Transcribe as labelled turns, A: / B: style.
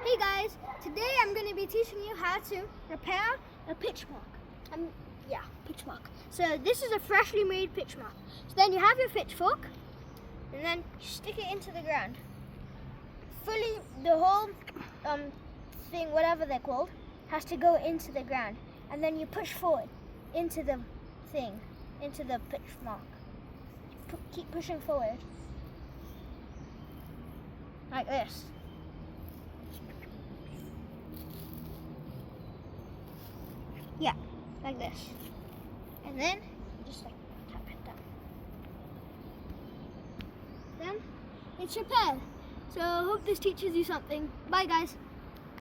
A: Hey guys, today I'm going to be teaching you how to repair a pitch mark. Pitch mark. So this is a freshly made pitch mark. So then you have your pitchfork and then you stick it into the ground. Fully, the whole thing, whatever they're called, has to go into the ground. And then you push forward into the thing, into the pitch mark. Keep pushing forward. Like this. Yeah, like this. And then just like tap it down. Then it's repaired. So I hope this teaches you something. Bye guys.